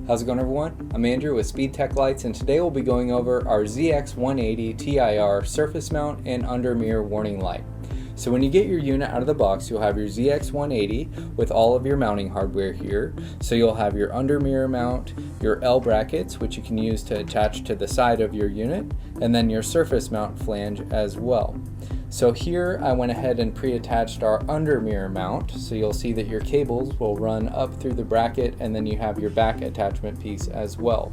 How's it going, everyone? I'm Andrew with SpeedTech Lights, and today we'll be going over our ZX-180 TIR surface mount and under mirror warning light. So when you get your unit out of the box, you'll have your ZX-180 with all of your mounting hardware here. So you'll have your under mirror mount, your L brackets, which you can use to attach to the side of your unit, and then your surface mount flange as well. So here I went ahead and pre-attached our under mirror mount, so you'll see that your cables will run up through the bracket, and then you have your back attachment piece as well.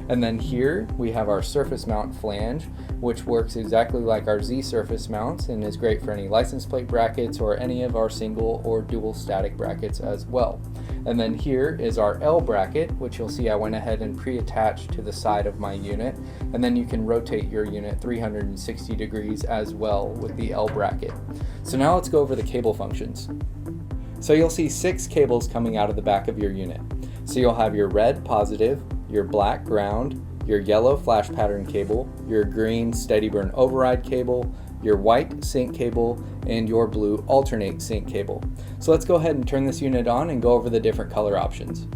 And then here we have our surface mount flange, which works exactly like our Z surface mounts and is great for any license plate brackets or any of our single or dual static brackets as well. And then here is our L bracket, which you'll see I went ahead and pre-attached to the side of my unit, and then you can rotate your unit 360 degrees as well with the L bracket. So now let's go over the cable functions. So you'll see 6 cables coming out of the back of your unit. So you'll have your red positive, your black ground, your yellow flash pattern cable, your green steady burn override cable, your white sync cable, and your blue alternate sync cable. So let's go ahead and turn this unit on and go over the different color options.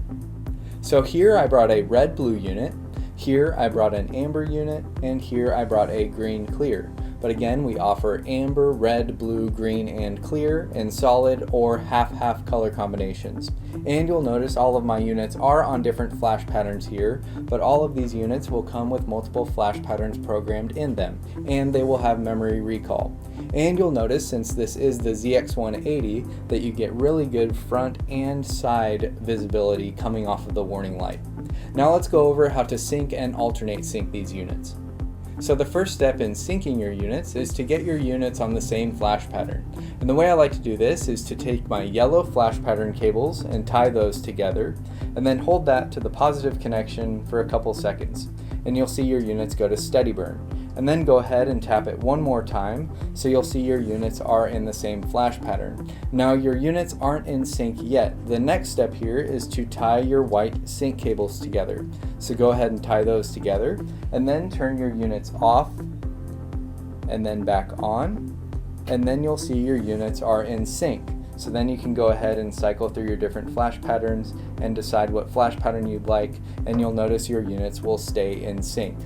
So here I brought a red blue unit, here I brought an amber unit, and here I brought a green clear. But again, we offer amber, red, blue, green, and clear in solid or half-half color combinations. And you'll notice all of my units are on different flash patterns here, but all of these units will come with multiple flash patterns programmed in them, and they will have memory recall. And you'll notice, since this is the ZX-180, that you get really good front and side visibility coming off of the warning light. Now let's go over how to sync and alternate sync these units. So the first step in syncing your units is to get your units on the same flash pattern. And the way I like to do this is to take my yellow flash pattern cables and tie those together, and then hold that to the positive connection for a couple seconds. And you'll see your units go to steady burn. And then go ahead and tap it one more time, so you'll see your units are in the same flash pattern. Now your units aren't in sync yet. The next step here is to tie your white sync cables together. So go ahead and tie those together, and then turn your units off and then back on, and then you'll see your units are in sync. So then you can go ahead and cycle through your different flash patterns and decide what flash pattern you'd like, and you'll notice your units will stay in sync.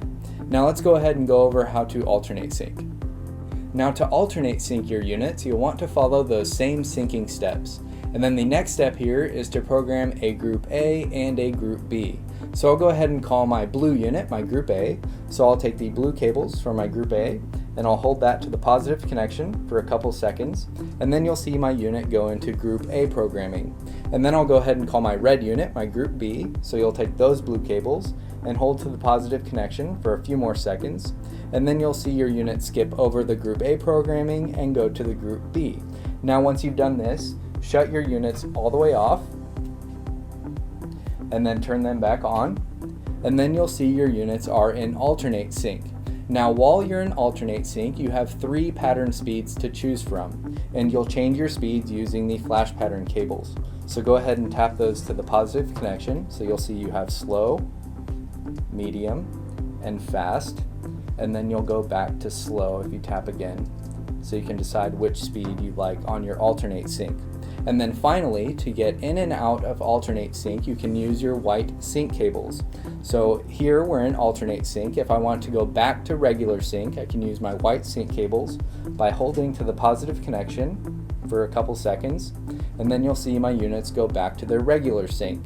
Now let's go ahead and go over how to alternate sync. Now to alternate sync your units, you'll want to follow those same syncing steps. And then the next step here is to program a group A and a group B. So I'll go ahead and call my blue unit my group A. So I'll take the blue cables for my group A, and I'll hold that to the positive connection for a couple seconds, and then you'll see my unit go into group A programming. And then I'll go ahead and call my red unit my group B. So you'll take those blue cables and hold to the positive connection for a few more seconds, and then you'll see your unit skip over the group A programming and go to the group B. Now once you've done this, shut your units all the way off and then turn them back on, and then you'll see your units are in alternate sync. Now while you're in alternate sync, you have 3 pattern speeds to choose from, and you'll change your speeds using the flash pattern cables. So go ahead and tap those to the positive connection, so you'll see you have slow, medium, and fast, and then you'll go back to slow if you tap again, so you can decide which speed you like on your alternate sync. And then finally, to get in and out of alternate sync, you can use your white sync cables. So here we're in alternate sync. If I want to go back to regular sync, I can use my white sync cables by holding to the positive connection for a couple seconds, and then you'll see my units go back to their regular sync.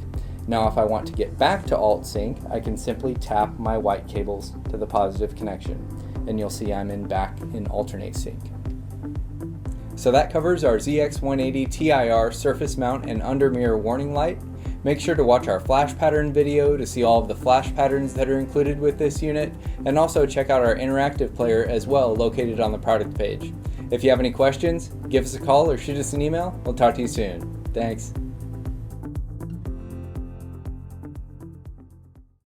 Now if I want to get back to alt sync, I can simply tap my white cables to the positive connection, and you'll see I'm back in alternate sync. So that covers our ZX-180 TIR surface mount and under mirror warning light. Make sure to watch our flash pattern video to see all of the flash patterns that are included with this unit, and also check out our interactive player as well, located on the product page. If you have any questions, give us a call or shoot us an email. We'll talk to you soon. Thanks.